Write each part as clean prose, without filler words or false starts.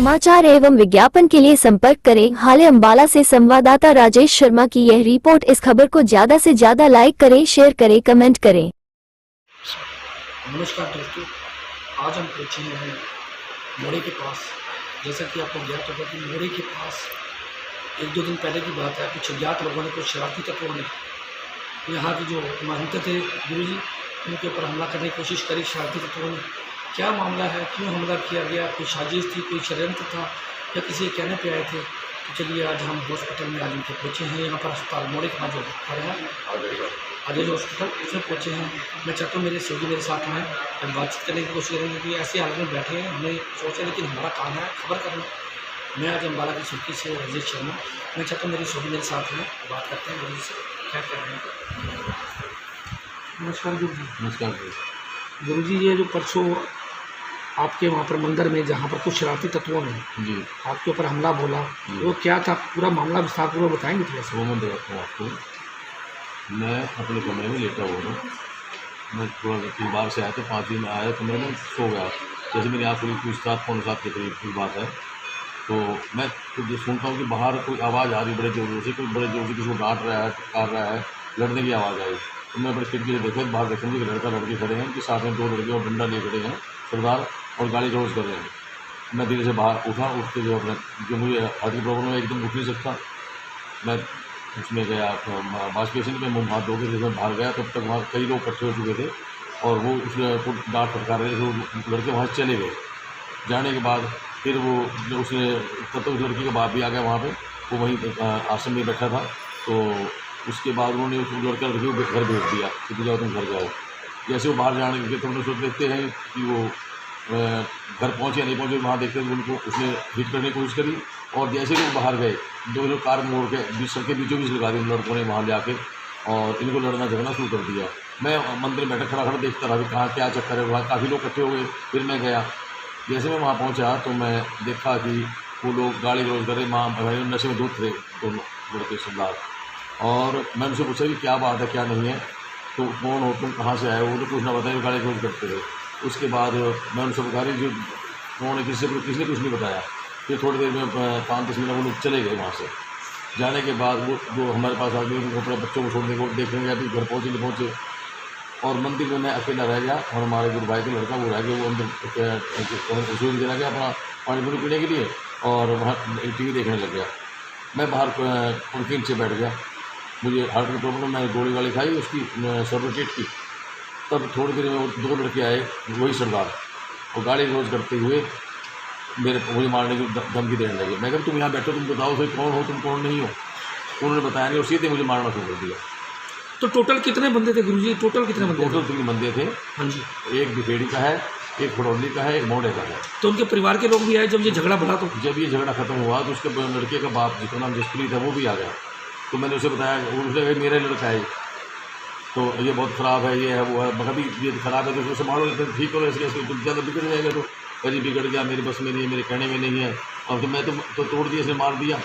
समाचार एवं विज्ञापन के लिए संपर्क करें। हाल अम्बाला से संवाददाता राजेश शर्मा की यह रिपोर्ट। इस खबर को ज्यादा से ज्यादा लाइक करें, शेयर करें, कमेंट करें। नमस्कार दोस्तों, आज हम पहुँचे हैं मोड़े के पास। जैसा कि आपको ज्ञात होगा कि मोड़े के पास एक दो दिन पहले की बात है, कुछ अज्ञात लोगों ने, कुछ शरारती तत्वों ने यहाँ के जो महंत थे गुरु जी, उनके ऊपर हमला करने की कोशिश करी शरारती तत्वों ने। क्या मामला है, क्यों हमला किया गया, कोई साजिश थी, कोई षड्यंत्र था या किसी के कहने पे आए थे? तो चलिए आज हम हॉस्पिटल में आज उनके पहुँचे हैं। यहाँ पर अस्पताल मोड़े का जो घर है आदेश हॉस्पिटल, उसमें पहुँचे हैं। मैं चाहता हूँ मेरे सहयोगी मेरे साथ में हम बातचीत करने की कोशिश करेंगे क्योंकि ऐसे हालत में बैठे हैं, हमें सोचा लेकिन हमारा काम है खबर करना। मैं आज अम्बाला की सुर्खी से राजेश शर्मा, मैं चाहता हूँ मेरे सहयोगी मेरे साथ में बात करते हैं गुरु जी से, क्या कह रहे हैं। नमस्कार गुरु जी। नमस्कार गुरु जी, ये जो परसों आपके वहाँ पर मंदिर में जहाँ पर कुछ शरारती तत्वों ने जी आपके ऊपर हमला बोला, वो क्या था, पूरा मामला विस्तारपूर्वक बताएंगे थोड़ा सा? वो मैं बताता हूँ आपको। मैं अपने कमरे में लेटा हुआ हूँ। मैं थोड़ा फिर बाहर से आया तो 5 दिन आया कमरे में, सो गया। जैसे मेरी आँख खुली कुछ 7-7 के करीब की बात है, तो मैं खुद सुनता हूँ कि बाहर कोई आवाज़ आ रही बड़े जोर से, कोई बड़े जोर से किसी को डांट रहा है, कार रहा है, लड़ने की आवाज़ आई। तो मैं अपने खिड़की से देखा, बाहर देखा कि लड़का लड़के खड़े हैं, उनके साथ में 2 लड़के और डंडा लिए खड़े हैं सरदार, और गाली गलौज कर रहे हैं। मैं धीरे से बाहर उठा, उठ के जो अपना जो मुझे हार्ट की प्रॉब्लम है, एकदम उठ नहीं सकता, मैं उसमें गया वॉश बेसिन पे, मुँह हाथ धो के जैसे बाहर गया, तब तक वहाँ कई लोग इकट्ठे हो चुके थे और वो उसको डांट फटकार रहे थे। वो लड़के वहाँ से चले गए। जाने के बाद फिर वो जो उसने तब तक उस लड़की का बाप भी आ गया वहाँ पे, वो वहीं आश्रम में बैठा था। तो उसके बाद उन्होंने उस लड़के को घर भेज दिया कि जाओ तुम घर जाओ। जैसे वो बाहर जाने के तो हम सोच देखते हैं कि वो घर पहुँचे या नहीं पहुँचे, वहाँ देखते हैं उनको उसने हिट करने की कोशिश करी, और जैसे ही वो बाहर गए, 2 लोग कार मोड़ के बीच सड़क के बीचों बीच लगा दी उन लड़कों ने वहाँ जाके, और इनको लड़ना झगड़ना शुरू कर दिया। मैं मंदिर में बैठा खड़ा खड़ा देखता रहा कि कहाँ क्या चक्कर है। वहाँ काफ़ी लोग इकट्ठे हो गए। फिर मैं गया, जैसे मैं वहाँ पहुँचा तो मैं देखा कि वो लोग गाली गलौज कर रहे, माँ भाई नशे में दूध थे दोनों लड़के सरदार। और मैं उनसे पूछा कि क्या बात है क्या नहीं है, तो कौन हो तुम, कहाँ से आए हो, तो कुछ ना बताया, गाली गलौज करते रहे। उसके बाद मैं उनसे बता रही जो कौन है, किसने कुछ नहीं बताया। फिर थोड़ी देर में 5-10 मिनट वो लोग चले गए वहाँ से। जाने के बाद वो जो हमारे पास आ गए, उनको अपने बच्चों को छोड़ने को देखेंगे अभी घर पहुँचे नहीं पहुँचे, और मंदिर में मैं अकेला रह गया। और हमारे गुरु भाई का लड़का वो रह गया, वो अंदर रसोई चला गया अपना पानी पूरी पीने के लिए, और वहाँ TV देखने लग गया। मैं बाहर कुर्सी से बैठ गया, मुझे हार्ट की प्रॉब्लम, मैंने गोली वाली खाई उसकी सर्वोटेट की। तब थोड़ी देर में वो 2 लड़के आए, वही सरदार, वो गाली गलौज करते हुए मुझे मारने की धमकी देने लगे। मैं कहा तुम यहाँ बैठो, तुम बताओ फिर कौन हो, तुम कौन नहीं हो। उन्होंने बताया नहीं और सीधे मुझे मारना शुरू कर दिया। तो टोटल कितने बंदे थे गुरु जी? टोटल कितने बंदे? टोटल 3 बंदे थे। हाँ जी। एक बिखेड़ी का है, एक फड़ौली का है, एक मोड़े का है। तो उनके परिवार के लोग भी आए जब ये झगड़ा बढ़ा? तो जब ये झगड़ा खत्म हुआ तो उसके लड़के का बाप जिसका नाम जसप्रीत है वो भी आ गया। तो मैंने उसे बताया, उसने कहा मेरा लड़का है, तो ये बहुत ख़राब है, ये है वो है। मगर भी ये ख़राब है तो उसको संभालो, ठीक करो, ऐसे ऐसे ज़्यादा बिगड़ जाएगा। तो कभी बिगड़ गया, मेरी बस में नहीं है, मेरे कहने में नहीं है। अब तो मैं तो तोड़ दिया, इसने मार दिया।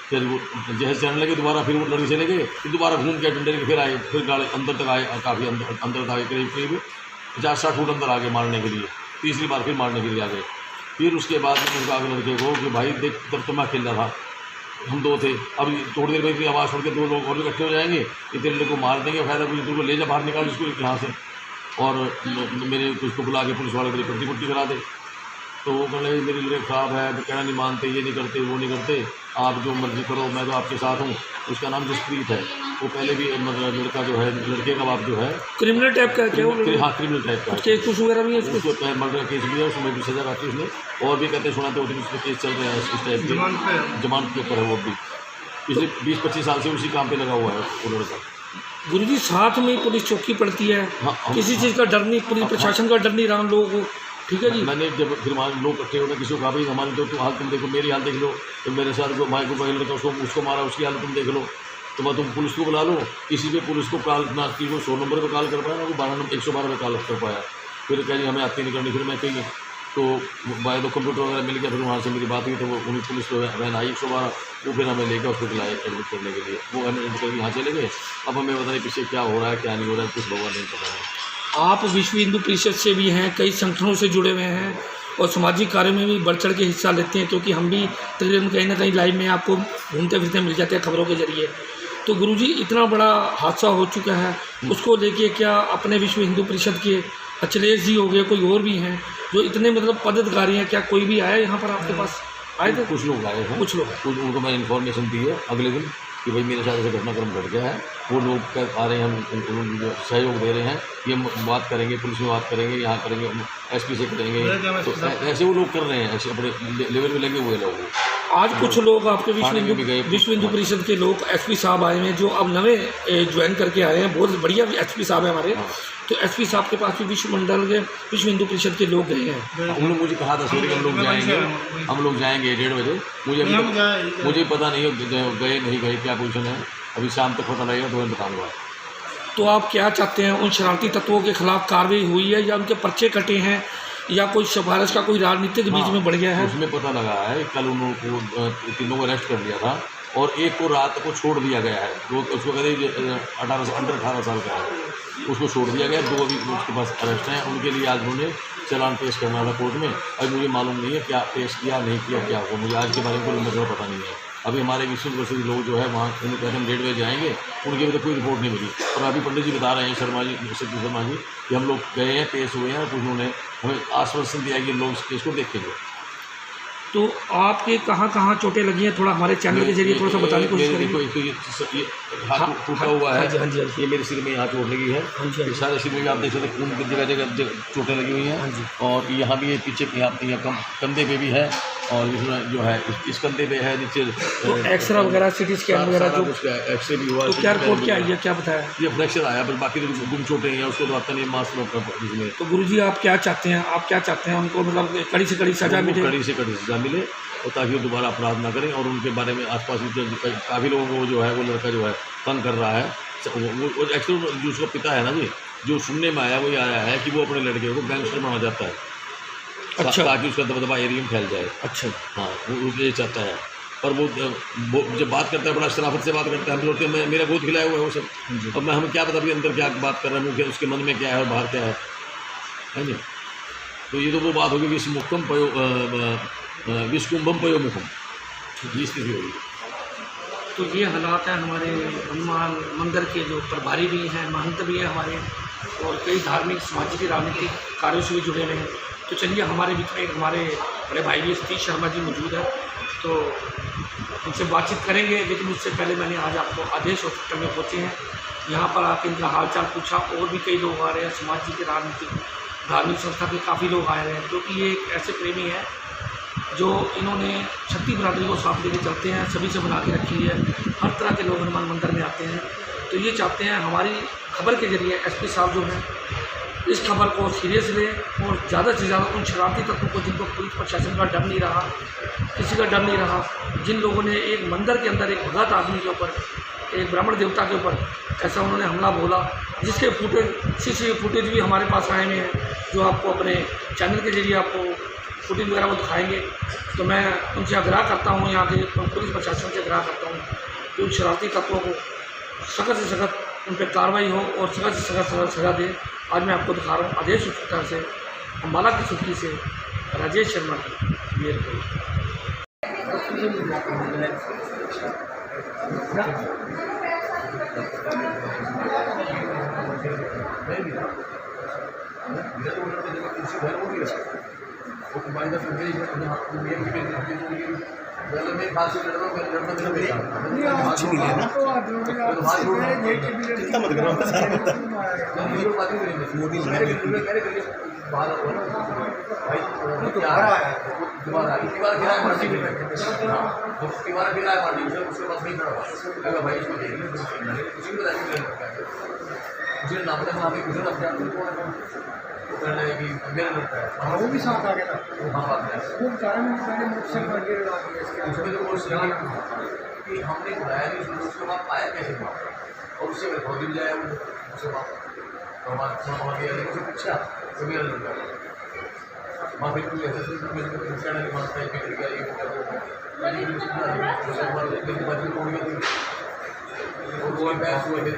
फिर वो जैसे चलने लगे दोबारा, फिर वो लड़के चले गए, फिर दोबारा घूम के डंडे के फिर आए, फिर गाड़ी अंदर तक आए, काफ़ी अंदर तक आए, करीब 50-60 फुट अंदर आ गए मारने के लिए। तीसरी बार फिर मारने के लिए आ गए। फिर उसके बाद मैंने कहा लड़के को कि भाई देख, तब तो मैं अकेला था, हम 2 थे, अब थोड़ी देर में इतनी आवाज़ छोड़ के 2 लोग और भी इकट्ठे हो जाएंगे, इतने लड़के को मार देंगे, फायदा कुछ, तुमको ले जा बाहर निकाल इसको यहाँ से, और मेरे उसको बुला के पुलिस वाले मेरी पट्टी करा दे। तो वो कहने लगे मेरी लड़के ख़राब है, तो कहना नहीं मानते, ये नहीं करते, वो नहीं करते, आप जो मर्जी करो, मैं तो आपके साथ हूँ। उसका नाम जसप्रीत है। वो पहले भी लड़का जो है, लड़के का बाप जो है क्रिमिनल टाइप का है क्या? हाँ, क्रिमिनल टाइप का है। केस कुछ वगैरह भी है उसको मर्डर केस भी है, उसमें भी सजा काटी उसने, और भी कहते सुनाते होते उसके केस चल रहे हैं इस टाइप के, जमानत के ऊपर है वो भी। पिछले 20-25 साल से उसी काम पे लगा हुआ है वो लड़का। गुरु जी, साथ में पुलिस चौकी पड़ती है, किसी चीज़ का डर नहीं, पुलिस प्रशासन का डर नहीं रहा लोगों को, ठीक है जी। मैंने जब फिर वहाँ लोग इकट्ठे होने किसी को कहा भाई हमारी तो हाल तुम देखो, मेरी हाल देख लो, तो मेरे साथ जो भाई को कोई लड़का उसको मारा, उसकी हाल तुम देख लो, तो मैं तुम पुलिस को बुला लो। किसी पे पुलिस को कॉल ना की, वो 100 नंबर पर कॉल कर पाया ना, वो 112 पे कॉल कर पाया। फिर कहीं हमें आती नहीं करनी, फिर मैं कहीं तो बाय तो कंप्यूटर वगैरह मिल गया। फिर वहाँ से मेरी बात हुई तो वो उन्हीं पुलिस वैन आई 112, वो फिर हमें लेकर हॉस्पिटल आए एडमिट करने के लिए। वो एडमिट करके यहाँ चले गए। अब हमें पता नहीं पीछे क्या हो रहा है क्या नहीं हो रहा है, कुछ भगवान नहीं पता है। आप विश्व हिंदू परिषद से भी हैं, कई संगठनों से जुड़े हुए हैं, और सामाजिक कार्यों में भी बढ़ चढ़ के हिस्सा लेते हैं, क्योंकि हम भी तकरीबन कहीं ना कहीं लाइव में आपको घूमते फिरते मिल जाते हैं खबरों के ज़रिए। तो गुरुजी इतना बड़ा हादसा हो चुका है, उसको लेके क्या अपने विश्व हिंदू परिषद के अखिलेश जी हो गए, कोई और भी हैं जो इतने मतलब पदाधिकारी हैं, क्या कोई भी आया यहाँ पर आपके पास? आए थे कुछ लोग आए हैं, कुछ लोग उनको मैंने इन्फॉर्मेशन दी है अगले दिन कि भाई मेरे साथ ऐसे घटनाक्रम घट गया है। वो लोग आ रहे हैं, हम उनको सहयोग दे रहे हैं कि हम बात करेंगे, पुलिस में बात करेंगे, यहाँ करेंगे, एसपी से करेंगे। तो ऐसे वो लोग कर रहे हैं, ऐसे अपने लेवल में लगे हुए लोग। आज कुछ लोग आपके विश्व हिंदू परिषद के लोग एसपी साहब आए हैं जो अब नवे ज्वाइन करके आए हैं, बहुत बढ़िया एसपी साहब हैं हमारे। तो एसपी साहब के पास भी विश्व हिंदू परिषद के लोग गए हैं। उन लोग मुझे कहा था सवेरे हम लोग जाएंगे 1:30 बजे। मुझे पता नहीं गए नहीं गए, क्या पोजीशन है, अभी शाम तक पता लगेगा तो मैं बताऊँगा। तो आप क्या चाहते हैं, उन शरारती तत्वों के खिलाफ कार्रवाई हुई है या उनके पर्चे कटे हैं या कोई सिफारिश का कोई राजनीति के बीच में बढ़ गया है? उसमें पता लगा है कल उनको तीनों को अरेस्ट कर लिया था और एक को रात को छोड़ दिया गया है। वो उसको कहते अंडर 18 साल का है, उसको छोड़ दिया गया। 2 अभी उसके पास अरेस्ट हैं, उनके लिए आज उन्होंने चालान पेश करना था कोर्ट में। अभी मुझे मालूम नहीं है क्या पेश किया नहीं किया, क्या हुआ, मुझे आज के बारे में कोई मतलब पता नहीं है। अभी हमारे विश्व परिषद लोग जो है वहाँ उन्हें कहते हैं 1:30 बजे जाएंगे, उनकी अभी तक कोई रिपोर्ट नहीं मिली। और अभी पंडित जी बता रहे हैं शर्मा जी कि हम लोग गए हैं, पेश हुए हैं, कुछ उन्होंने हमें आश्वासन दिया कि लोग इस केस को देखेंगे। तो आपके कहाँ चोटें लगी हैं, थोड़ा हमारे चैनल के जरिए थोड़ा सा बताने की कोशिश करेंगे। ये हाथ टूटा हुआ है, हाँ जी, ये मेरे सिर में यहाँ चोट लगी है, सारे सिर में आप देख सकते खून की जगह जगह चोटें लगी हुई हैं। और यहाँ भी पीछे यहाँ कंधे पे भी है और इसमें जो है इस कंधे पे है नीचे। तो एक्सरे वगैरह सीटी स्कैन वगैरह जो एक्सरे भी हुआ। तो क्या रिपोर्ट क्या आई है, क्या बताया? ये फ्रैक्चर आया, पर बाकी तो गुम चोटें हैं, उसको तो आता नहीं मास्क में। तो गुरुजी आप क्या चाहते हैं, उनको मतलब कड़ी से कड़ी सजा मिले? कड़ी से कड़ी सजा मिले और ताकि वो दोबारा अपराध ना करें। और उनके बारे में आसपास काफ़ी लोगों को जो है वो लड़का जो है तंग कर रहा है। वो एक्चुअली जो उसका पिता है ना जी, जो सुनने में आया वो ये आया है कि वो अपने लड़के को गैंगस्टर बना जाता है। अच्छा। ताकि उसका दबदबा एरिया में फैल जाए। अच्छा। हाँ, वो ये चाहता है। पर वो जब बात करता है बड़ा शराफत से बात करता है, हम सोचते हैं मेरा गोद खिलाया हुआ है वो सब। अब मैं हमें क्या पता भी अंदर क्या बात कर रहा हूँ, उसके मन में क्या है और बाहर क्या है जी। तो ये तो वो बात होगी विश्वमुखम पयो विश्वकुंभम पयो मुखम, ये स्थिति होगी। तो ये हालात हैं हमारे हनुमान मंदिर के, जो प्रभारी भी हैं, महंत भी हैं हमारे, और कई धार्मिक सामाजिक राजनीतिक कार्यों से भी जुड़े हुए हैं। तो चलिए हमारे बीच में हमारे बड़े भाई भी सतीश शर्मा जी मौजूद है, तो उनसे बातचीत करेंगे। लेकिन उससे पहले मैंने आज आपको आदेश हॉस्पिटल में पहुँचे हैं, यहाँ पर आके इनका हालचाल पूछा। और भी कई लोग आ रहे हैं, सामाजिक राजनीतिक धार्मिक संस्था के काफ़ी लोग आए हैं, क्योंकि ये एक ऐसे प्रेमी हैं जो इन्होंने छत्ती बरादरी को साथ लेके चलते हैं, सभी से बना के रखी है। हर तरह के लोग हनुमान मंदिर में आते हैं। तो ये चाहते हैं हमारी खबर के जरिए एसपी साहब जो हैं इस खबर को सीरियस लें और ज़्यादा से ज़्यादा उन शरारती तत्वों को, जिनको पुलिस प्रशासन का डर नहीं रहा, किसी का डर नहीं रहा, जिन लोगों ने एक मंदिर के अंदर एक भगत आदमी के ऊपर, एक ब्राह्मण देवता के ऊपर ऐसा उन्होंने हमला बोला, जिसके सीसीटीवी फुटेज भी हमारे पास आए हुए हैं, जो आपको अपने चैनल के जरिए आपको फुटेज वगैरह वो दिखाएंगे। तो मैं उनसे आग्रह करता हूँ, यहाँ के पुलिस प्रशासन से आग्रह करता हूँ कि उन शरारती तत्वों को सख्त से सख्त उन पर कार्रवाई हो और सख्त से सख्त सजा दे। आज मैं आपको दिखा रहा हूँ आदेश हॉस्पिटल से अम्बाला की छुट्टी से राजेश शर्मा की मेयर को। वो भी साथ आ गया था, वो कारण मैंने मोटरसाइकिल वगैरह लगा दिया इसके उसमें तो कोई ध्यान कि हमने बुलाया नहीं, उसके बाद आया कैसे और उससे रिकॉर्ड भी जाया वो उसके बाद उसे पूछा तो मेरा लड़का वहाँ फिर कोई ऐसे इंसान है मानता है कि गया ये वो पैर हुए थे